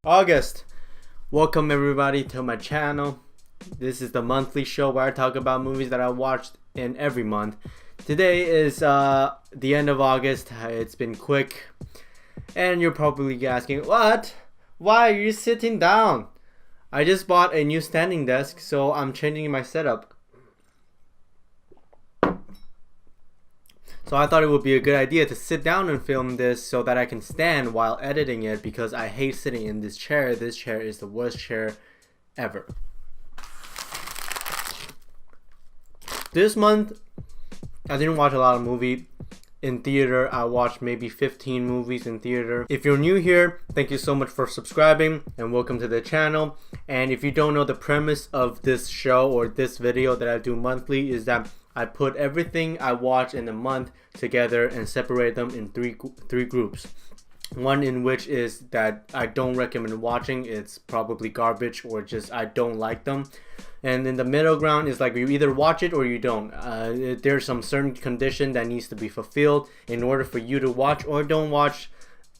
August. Welcome everybody to my channel. This is the monthly show where I talk about movies that I watched in every month. Today is the end of August. It's been quick. And you're probably asking, what? Why are you sitting down? I just bought a new standing desk, so I'm changing my setup. So I thought it would be a good idea to sit down and film this so that I can stand while editing it, because I hate sitting in this chair. This chair is the worst chair ever. This month, I didn't watch a lot of movies in theater. I watched maybe 15 movies in theater. If you're new here, thank you so much for subscribing and welcome to the channel. And if you don't know, the premise of this show or this video that I do monthly is that I put everything I watch in a month together and separate them in three groups. One in which is that I don't recommend watching. It's probably garbage or just I don't like them. And in the middle ground is like you either watch it or you don't. There's some certain condition that needs to be fulfilled in order for you to watch or don't watch,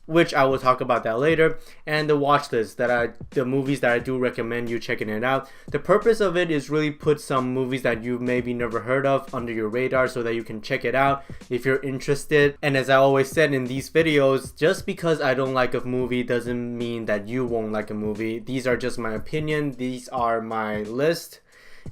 which I will talk about that later. And the watch list, the movies that I do recommend you checking it out. The purpose of it is really put some movies that you maybe never heard of under your radar so that you can check it out if you're interested. And as I always said in these videos, just because I don't like a movie doesn't mean that you won't like a movie. These are just my opinion. These are my list.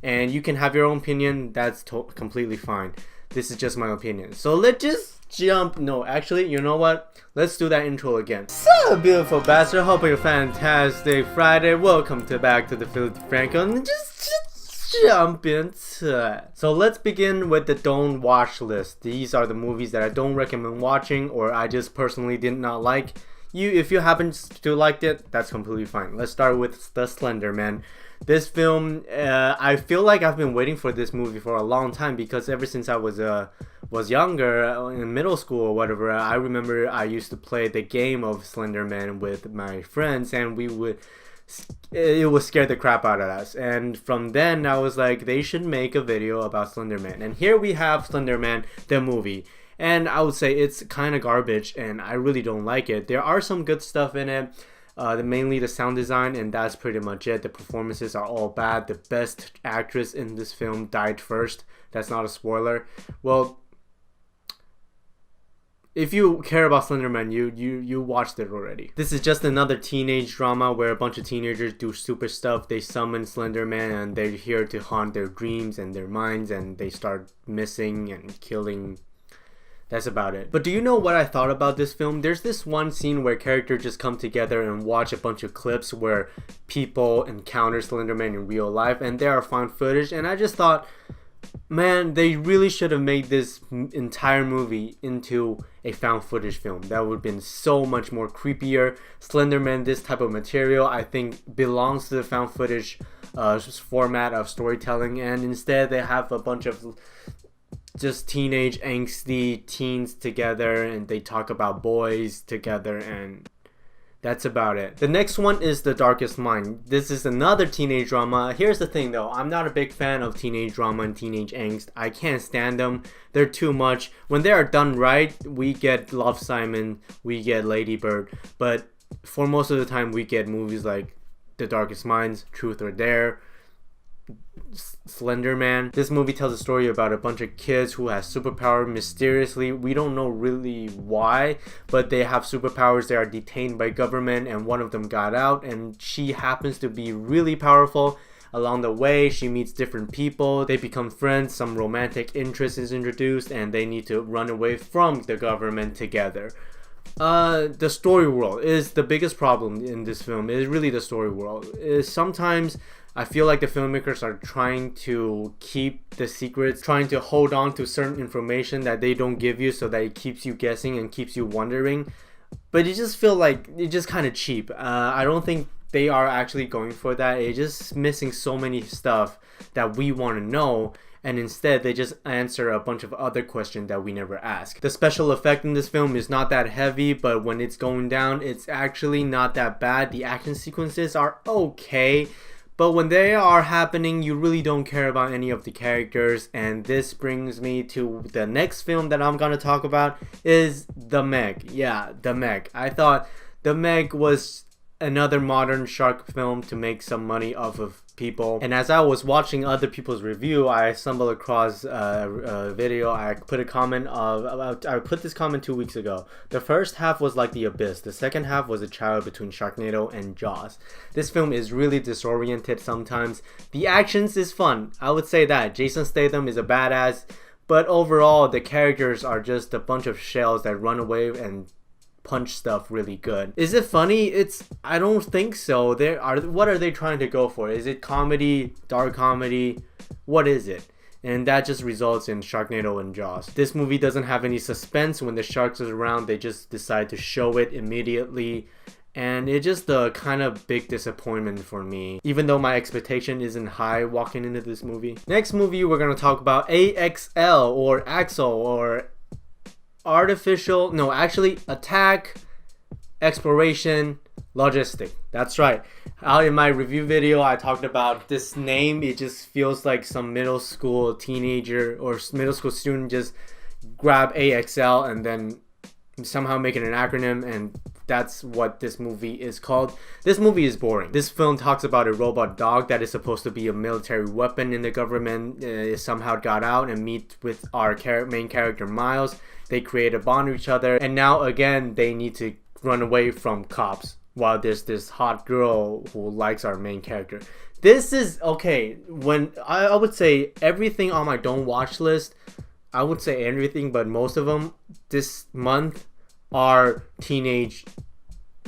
And you can have your own opinion. That's completely fine. This is just my opinion. So let's just jump. No, actually, you know what? Let's do that intro again. So beautiful bastard, hope you're fantastic Friday. Welcome back to the Philip Franco, and just jump into it. So let's begin with the don't watch list. These are the movies that I don't recommend watching or I just personally did not like. If you happen to like it, that's completely fine. Let's start with the Slender Man. This film, I feel like I've been waiting for this movie for a long time, because ever since I was younger, in middle school or whatever, I remember I used to play the game of Slender Man with my friends, and it would scare the crap out of us. And from then I was like, they should make a video about Slender Man. And here we have Slender Man, the movie. And I would say it's kind of garbage and I really don't like it. There are some good stuff in it. Mainly the sound design, and that's pretty much it. The performances are all bad. The best actress in this film died first. That's not a spoiler. Well, if you care about Slender Man, you watched it already. This is just another teenage drama where a bunch of teenagers do stupid stuff. They summon Slender Man and they're here to haunt their dreams and their minds, and they start missing and killing. That's about it. But do you know what I thought about this film? There's this one scene where characters just come together and watch a bunch of clips where people encounter Slender Man in real life, and they are found footage, and I just thought, man, they really should have made this entire movie into a found footage film. That would have been so much more creepier. Slender Man, this type of material, I think belongs to the found footage format of storytelling, and instead they have a bunch of just teenage angsty teens together and they talk about boys together, and that's about it. The next one is The Darkest Mind. This is another teenage drama. Here's the thing though, I'm not a big fan of teenage drama and teenage angst. I can't stand them. They're too much. When they are done right, we get Love, Simon, we get Lady Bird, but for most of the time we get movies like The Darkest Minds, Truth or Dare, Slender Man. This movie tells a story about a bunch of kids who have superpower mysteriously. We don't know really why, but they have superpowers. They are detained by government, and one of them got out, and she happens to be really powerful. Along the way, she meets different people. They become friends. Some romantic interest is introduced, and they need to run away from the government together. The story world is the biggest problem in this film. It is really the story world. Sometimes I feel like the filmmakers are trying to keep the secrets, trying to hold on to certain information that they don't give you so that it keeps you guessing and keeps you wondering. But you just feel like it's just kind of cheap. I don't think they are actually going for that. It's just missing so many stuff that we want to know, and instead they just answer a bunch of other questions that we never ask. The special effect in this film is not that heavy, but when it's going down, it's actually not that bad. The action sequences are okay, but when they are happening, you really don't care about any of the characters. And this brings me to the next film that I'm gonna talk about, is The Meg. Yeah, The Meg. I thought The Meg was another modern shark film to make some money off of people. And as I was watching other people's review, I stumbled across a video. I put a comment of I put this comment 2 weeks ago. The first half was like The Abyss. The second half was a child between Sharknado and Jaws. This film is really disoriented sometimes. The actions is fun. I would say that. Jason Statham is a badass, but overall the characters are just a bunch of shells that run away and punch stuff really good. Is it funny? I don't think so. What are they trying to go for? Is it comedy, dark comedy? What is it? And that just results in Sharknado and Jaws. This movie doesn't have any suspense. When the sharks is around, they just decide to show it immediately, and it's just a kind of big disappointment for me, even though my expectation isn't high walking into this movie. Next movie we're gonna talk about A.X.L or A.X.L or Attack, Exploration, Logistic. That's right. Out in my review video, I talked about this name. It just feels like some middle school teenager or middle school student just grab A.X.L and then somehow make it an acronym, and that's what this movie is called. This movie is boring. This film talks about a robot dog that is supposed to be a military weapon in the government. Somehow got out and meet with our main character Miles. They create a bond with each other, and now again they need to run away from cops while there's this hot girl who likes our main character. This is okay. When I would say everything on my don't watch list, I would say everything, but most of them this month are teenage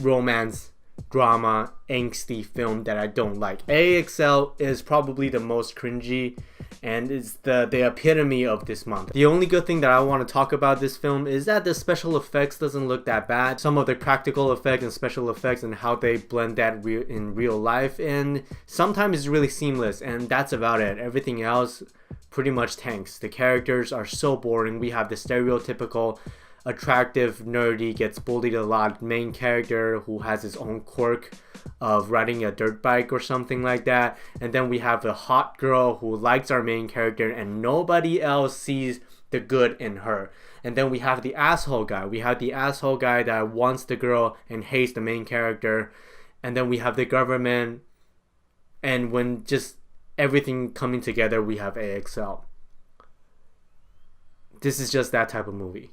romance drama angsty film that I don't like. A.X.L is probably the most cringy and is the epitome of this month. The only good thing that I want to talk about this film is that the special effects doesn't look that bad. Some of the practical effects and special effects and how they blend that in real life, and sometimes it's really seamless, and that's about it. Everything else pretty much tanks. The characters are so boring. We have the stereotypical attractive nerdy gets bullied a lot main character who has his own quirk of riding a dirt bike or something like that, and then we have a hot girl who likes our main character and nobody else sees the good in her. And then we have the asshole guy. We have the asshole guy that wants the girl and hates the main character. And then we have the government, and when just everything coming together, we have A.X.L. This is just that type of movie.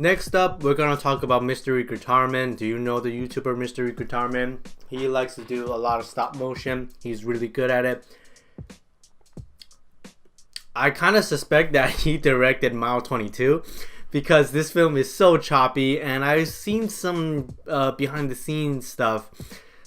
Next up, we're gonna talk about Mystery Guitar Man. Do you know the YouTuber Mystery Guitar Man? He likes to do a lot of stop motion. He's really good at it. I kind of suspect that he directed Mile 22 because this film is so choppy, and I've seen some behind the scenes stuff.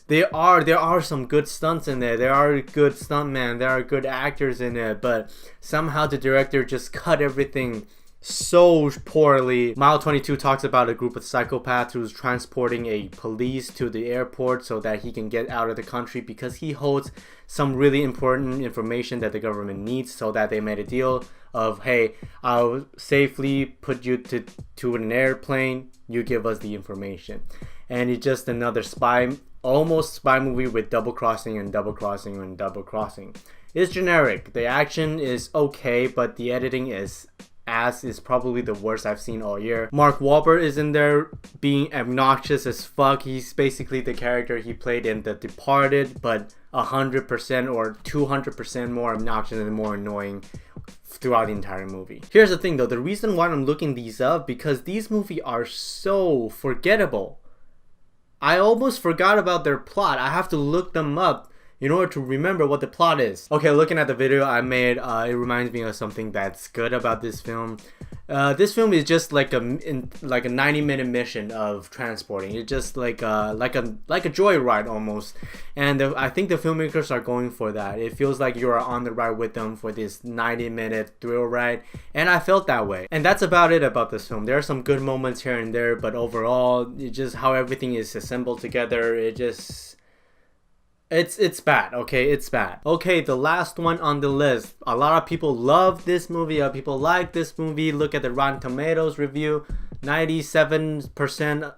There are some good stunts in there. There are good stuntmen. There are good actors in it, but somehow the director just cut everything so poorly. Mile 22 talks about a group of psychopaths who's transporting a police to the airport so that he can get out of the country because he holds some really important information that the government needs, so that they made a deal of, hey, I'll safely put you to an airplane, you give us the information. And it's just another almost spy movie with double crossing and double crossing and double crossing. It's generic. The action is okay, but the editing is probably the worst I've seen all year. Mark Wahlberg is in there being obnoxious as fuck. He's basically the character he played in The Departed, but 100% or 200% more obnoxious and more annoying throughout the entire movie. Here's the thing though, the reason why I'm looking these up, because these movies are so forgettable. I almost forgot about their plot. I have to look them up in order to remember what the plot is. Okay, looking at the video I made, it reminds me of something that's good about this film. This film is just like a 90-minute mission of transporting. It's just like a joyride almost, and I think the filmmakers are going for that. It feels like you are on the ride with them for this 90-minute thrill ride, and I felt that way. And that's about it about this film. There are some good moments here and there, but overall, it's just how everything is assembled together. It's bad, okay? It's bad. Okay, the last one on the list. A lot of people love this movie. A lot of people like this movie. Look at the Rotten Tomatoes review. 97%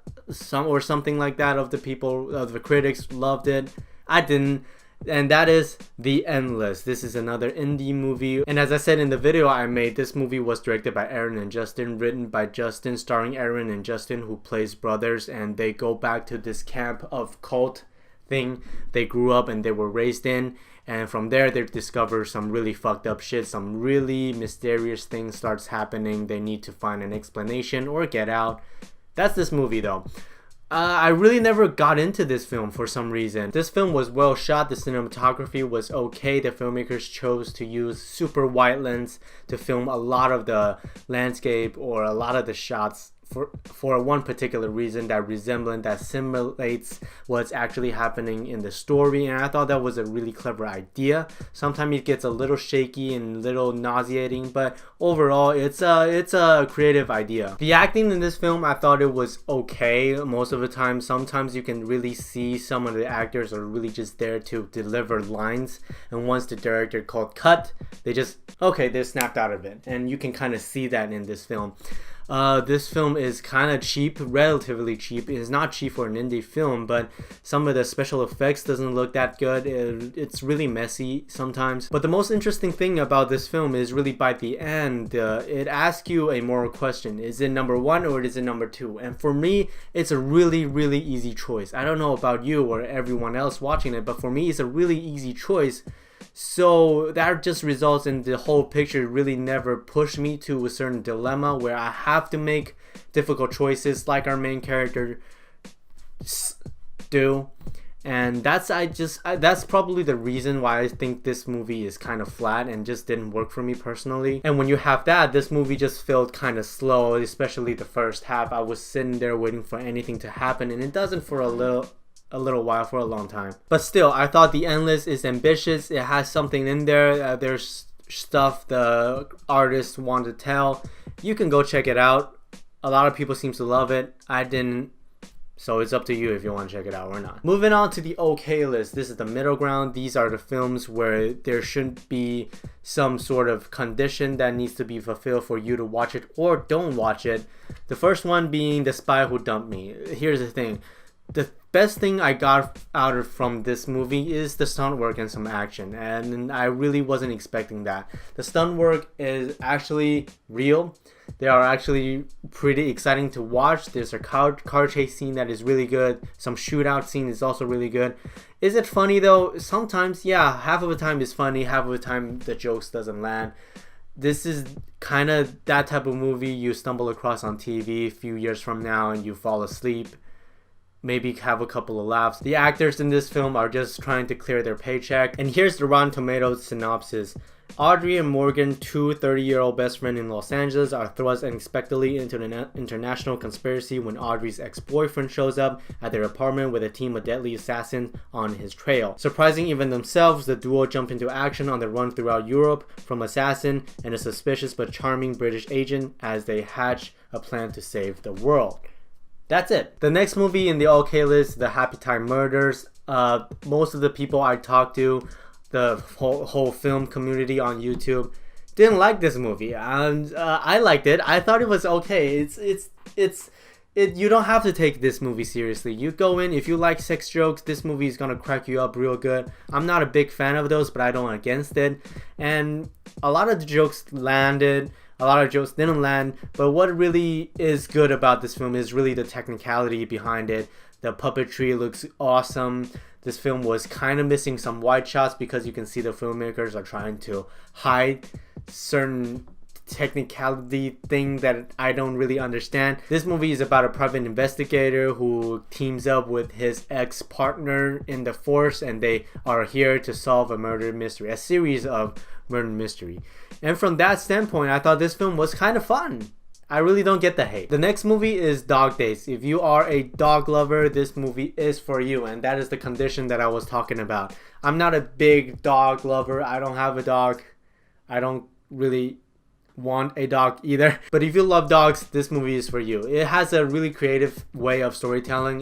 or something like that of the critics loved it. I didn't. and that is The Endless. This is another indie movie, and as I said in the video I made, this movie was directed by Aaron and Justin, written by Justin, starring Aaron and Justin, who plays brothers, and they go back to this camp of cult thing they grew up and they were raised in, and from there they discover some really fucked up shit. Some really mysterious things starts happening. They need to find an explanation or get out. That's this movie though. I really never got into this film for some reason. This film was well shot. The cinematography was okay. The filmmakers chose to use super wide lens to film a lot of the landscape or a lot of the shots for one particular reason, that simulates what's actually happening in the story, and I thought that was a really clever idea. Sometimes it gets a little shaky and a little nauseating, but overall it's a creative idea. The acting in this film, I thought it was okay most of the time. Sometimes you can really see some of the actors are really just there to deliver lines, and once the director called cut, they snapped out of it, and you can kind of see that in this film. This film is kind of cheap, relatively cheap. It's not cheap for an indie film, but some of the special effects doesn't look that good. It's really messy sometimes. But the most interesting thing about this film is really by the end, it asks you a moral question. Is it number one or is it number two? And for me, it's a really, really easy choice. I don't know about you or everyone else watching it, but for me, it's a really easy choice. So that just results in the whole picture really never pushed me to a certain dilemma where I have to make difficult choices like our main character do. And that's probably the reason why I think this movie is kind of flat and just didn't work for me personally. And when you have that, this movie just felt kind of slow, especially the first half. I was sitting there waiting for anything to happen, and it doesn't for a little while, for a long time. But still, I thought The Endless is ambitious. It has something in there. There's stuff the artist wanted to tell. You can go check it out. A lot of people seem to love it. I didn't, so it's up to you if you want to check it out or not. Moving on to the okay list. This is the middle ground. These are the films where there shouldn't be some sort of condition that needs to be fulfilled for you to watch it or don't watch it. The first one being The Spy Who Dumped Me. Here's the thing. The best thing I got out from this movie is the stunt work and some action, and I really wasn't expecting that. The stunt work is actually real. They are actually pretty exciting to watch. There's a car chase scene that is really good. Some shootout scene is also really good. Is it funny though? Sometimes, yeah. Half of the time is funny, half of the time the jokes doesn't land. This is kind of that type of movie you stumble across on TV a few years from now and you fall asleep. Maybe have a couple of laughs. The actors in this film are just trying to clear their paycheck. And here's the Rotten Tomatoes synopsis. Audrey and Morgan, two 30-year-old best friends in Los Angeles, are thrust unexpectedly into an international conspiracy when Audrey's ex-boyfriend shows up at their apartment with a team of deadly assassins on his trail. Surprising even themselves, the duo jump into action on the run throughout Europe from assassin and a suspicious but charming British agent as they hatch a plan to save the world. That's it. The next movie in the okay list, the Happytime Murders. Most of the people I talked to, the whole film community on YouTube, didn't like this movie, and I liked it. I thought it was okay. You don't have to take this movie seriously. You go in, if you like sex jokes, this movie is gonna crack you up real good. I'm not a big fan of those, but I don't against it. And a lot of the jokes landed. A lot of jokes didn't land, but what really is good about this film is really the technicality behind it. The puppetry looks awesome. This film was kind of missing some wide shots because you can see the filmmakers are trying to hide certain technicality thing that I don't really understand. This movie is about a private investigator who teams up with his ex-partner in the force, and they are here to solve a murder mystery, a series of murder mystery. And from that standpoint, I thought this film was kind of fun. I really don't get the hate. The next movie is Dog Days. If you are a dog lover, this movie is for you, and that is the condition that I was talking about. I'm not a big dog lover. I don't have a dog. I don't really want a dog either, but if you love dogs, this movie is for you. It has a really creative way of storytelling.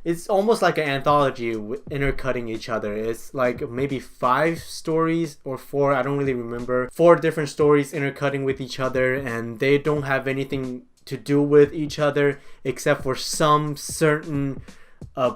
It's almost like an anthology intercutting each other. It's like maybe 5 stories or 4, I don't really remember, 4 different stories intercutting with each other, and they don't have anything to do with each other except for some certain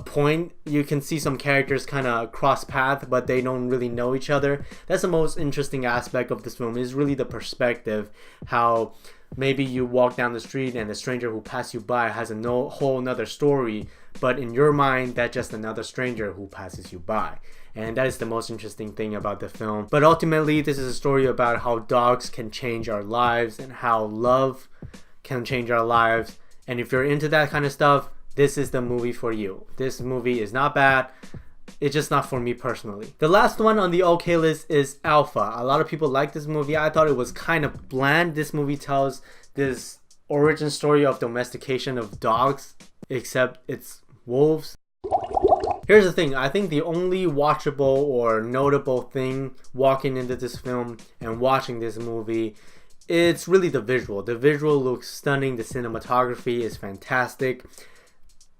point. You can see some characters kind of cross path, but they don't really know each other. That's the most interesting aspect of this film, is really the perspective. How maybe you walk down the street and the stranger who passed you by has a whole nother story, but in your mind that's just another stranger who passes you by. And that is the most interesting thing about the film. But ultimately, this is a story about how dogs can change our lives and how love can change our lives. And if you're into that kind of stuff, this is the movie for you. This movie is not bad. It's just not for me personally. The last one on the OK list is Alpha. A lot of people like this movie. I thought it was kind of bland. This movie tells this origin story of domestication of dogs, except it's wolves. Here's the thing, I think the only watchable or notable thing walking into this film and watching this movie, it's really the visual. The visual looks stunning, the cinematography is fantastic,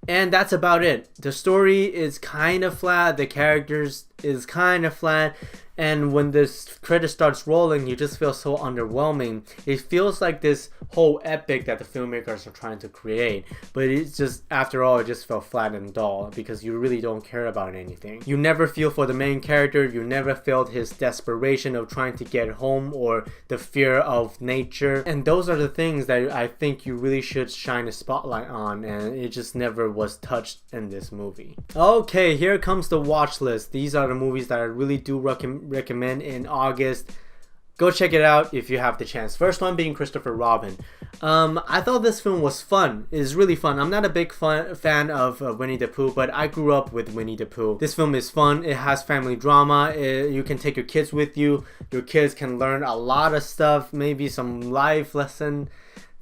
and that's about it. The story is kind of flat, the characters is kind of flat, and when this credit starts rolling, you just feel so underwhelming. It feels like this whole epic that the filmmakers are trying to create, but it's just, after all, it just felt flat and dull because you really don't care about anything. You never feel for the main character, you never felt his desperation of trying to get home or the fear of nature, and those are the things that I think you really should shine a spotlight on, and it just never was touched in this movie. Okay, here comes the watch list. These are the movies that I really do recommend in August. Go check it out if you have the chance. First one being Christopher Robin. I thought this film was fun. It's really fun. I'm not a big fan of Winnie the Pooh, but I grew up with Winnie the Pooh. This film is fun. It has family drama. You can take your kids with you. Your kids can learn a lot of stuff, maybe some life lesson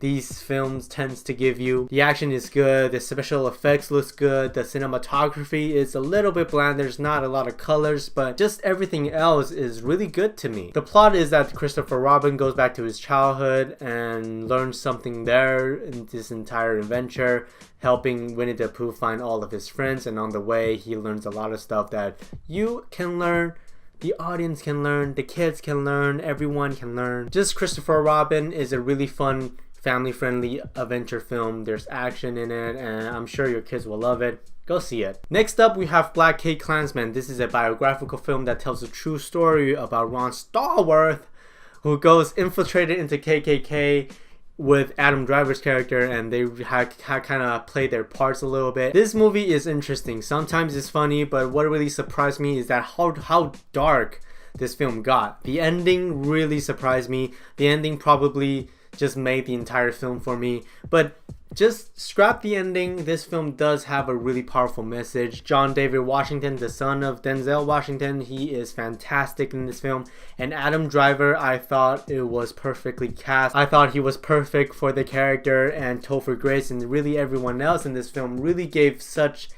these films tends to give you. The action is good, the special effects looks good, the cinematography is a little bit bland, there's not a lot of colors, but just everything else is really good to me. The plot is that Christopher Robin goes back to his childhood and learns something there in this entire adventure, helping Winnie the Pooh find all of his friends, and on the way he learns a lot of stuff that you can learn, the audience can learn, the kids can learn, everyone can learn. Just Christopher Robin is a really fun, family-friendly adventure film. There's action in it, and I'm sure your kids will love it. Go see it. Next up, we have Blackkklansman. This is a biographical film that tells a true story about Ron Stallworth, who goes infiltrated into KKK with Adam Driver's character, and they kind of play their parts a little bit. This movie is interesting. Sometimes it's funny, but what really surprised me is that how dark this film got. The ending really surprised me. The ending probably just made the entire film for me, but just scrap the ending. This film does have a really powerful message. John David Washington, the son of Denzel Washington, he is fantastic in this film. And Adam Driver, I thought it was perfectly cast. I thought he was perfect for the character, and Topher Grace and really everyone else in this film really gave such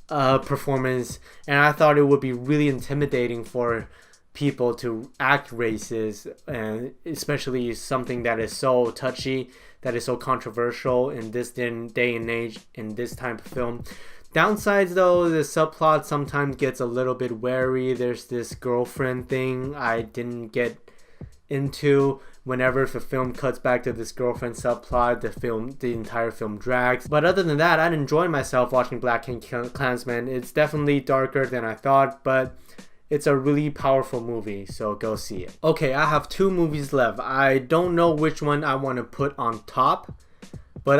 a performance, and I thought it would be really intimidating for people to act racist, and especially something that is so touchy, that is so controversial in this day and age, in this type of film. Downsides though, the subplot sometimes gets a little bit wary. There's this girlfriend thing I didn't get into. Whenever the film cuts back to this girlfriend subplot, the entire film drags. But other than that, I'd enjoy myself watching Blackkklansman. It's definitely darker than I thought, but it's a really powerful movie, so go see it. Okay, I have 2 movies left. I don't know which one I want to put on top, but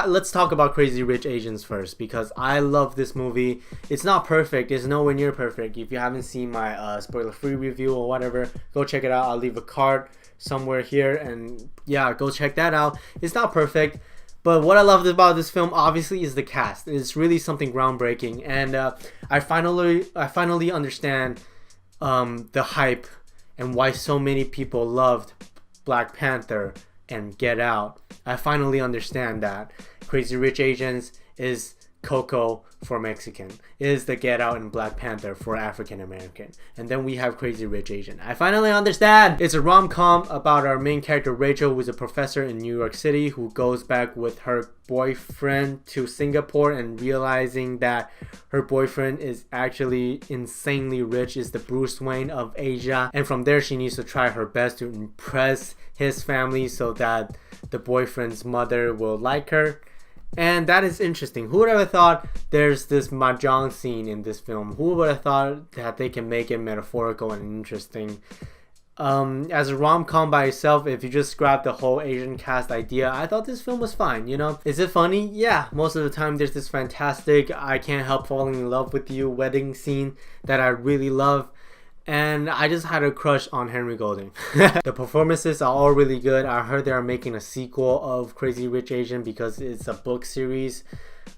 let's talk about Crazy Rich Asians first, because I love this movie. It's not perfect, it's nowhere near perfect. If you haven't seen my spoiler-free review or whatever, go check it out. I'll leave a card somewhere here, and yeah, go check that out. It's not perfect, but what I loved about this film, obviously, is the cast. It's really something groundbreaking, and I finally understand the hype and why so many people loved Black Panther and Get Out. I finally understand that Crazy Rich Asians is Coco for Mexican, is the Get Out and Black Panther for African American, and then we have Crazy Rich Asian. I finally understand. It's a rom-com about our main character Rachel, who is a professor in New York City, who goes back with her boyfriend to Singapore, and realizing that her boyfriend is actually insanely rich, is the Bruce Wayne of Asia, and from there she needs to try her best to impress his family so that the boyfriend's mother will like her. And that is interesting. Who would have thought there's this mahjong scene in this film? Who would have thought that they can make it metaphorical and interesting? As a rom-com by itself, if you just grab the whole Asian cast idea, I thought this film was fine, you know? Is it funny? Yeah, most of the time there's this fantastic I can't help falling in love with you wedding scene that I really love. And I just had a crush on Henry Golding. The performances are all really good. I heard they are making a sequel of Crazy Rich Asian because it's a book series.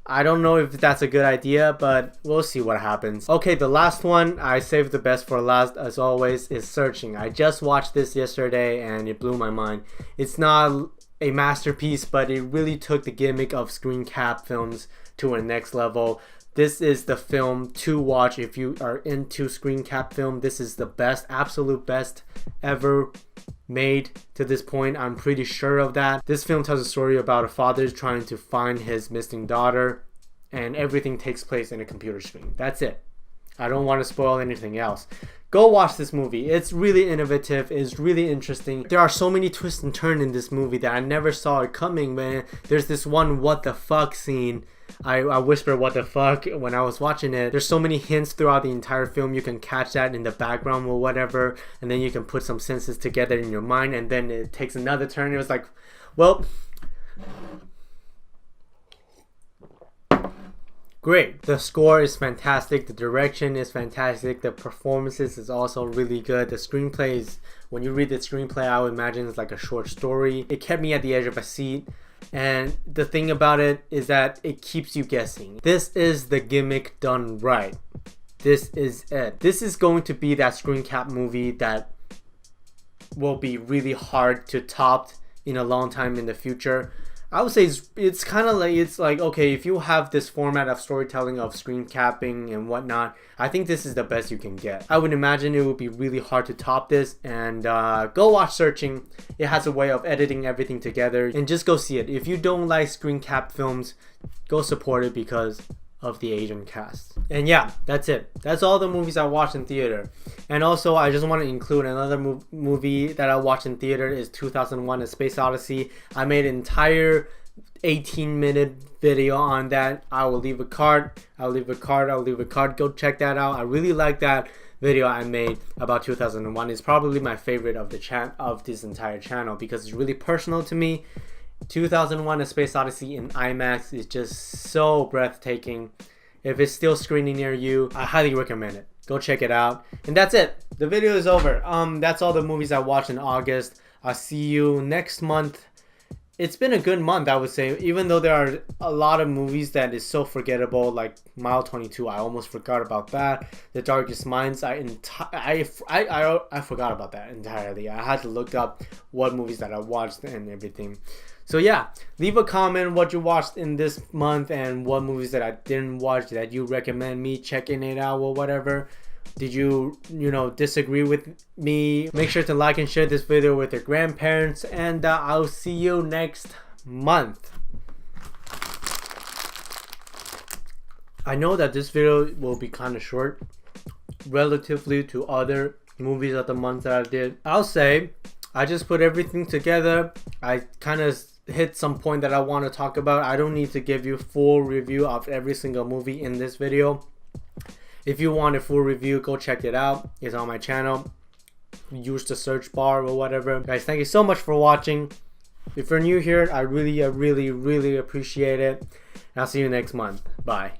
I don't know if that's a good idea, but we'll see what happens. Okay, the last one, I saved the best for last as always, is Searching. I just watched this yesterday and it blew my mind. It's not a masterpiece, but it really took the gimmick of screen cap films to a next level. This is the film to watch if you are into screen cap film. This is the best, absolute best ever made to this point. I'm pretty sure of that. This film tells a story about a father trying to find his missing daughter, and everything takes place in a computer screen. That's it. I don't want to spoil anything else. Go watch this movie. It's really innovative. It's really interesting. There are so many twists and turns in this movie that I never saw it coming, man. There's this one what the fuck scene. I whispered what the fuck when I was watching it. There's so many hints throughout the entire film. You can catch that in the background or whatever, and then you can put some senses together in your mind, and then it takes another turn. It was like, well, great. The score is fantastic. The direction is fantastic. The performances is also really good. The screenplay is, when you read the screenplay, I would imagine it's like a short story. It kept me at the edge of a seat. And the thing about it is that it keeps you guessing. This is the gimmick done right. This is it. This is going to be that screen cap movie that will be really hard to top in a long time in the future. I would say it's kind of like, it's like, okay, if you have this format of storytelling of screen capping and whatnot, I think this is the best you can get. I would imagine it would be really hard to top this, and go watch Searching. It has a way of editing everything together, and just go see it. If you don't like screen cap films, go support it because of the Asian cast. And yeah, that's it. That's all the movies I watched in theater. And also, I just want to include another movie that I watched in theater is 2001 A Space Odyssey. I made an entire 18-minute video on that. I will leave a card. I'll leave a card. Go check that out. I really like that video I made about 2001. It's probably my favorite of this entire channel because it's really personal to me. 2001 A Space Odyssey in IMAX is just so breathtaking. If it's still screening near you, I highly recommend it. Go check it out. And that's it. The video is over. That's all the movies I watched in August. I'll see you next month. It's been a good month, I would say, even though there are a lot of movies that is so forgettable, like Mile 22. I almost forgot about that. The Darkest Minds, I forgot about that entirely. I had to look up what movies that I watched and everything. So yeah, leave a comment what you watched in this month and what movies that I didn't watch that you recommend me checking it out or whatever. Did you disagree with me? Make sure to like and share this video with your grandparents, and I'll see you next month. I know that this video will be kind of short relatively to other movies of the month that I did. I'll say I just put everything together. I kind of hit some point that I want to talk about. I don't need to give you full review of every single movie in this video. If you want a full review, go check it out. It's on my channel. Use the search bar or whatever. Guys, thank you so much for watching. If you're new here, I really appreciate it. I'll see you next month. Bye.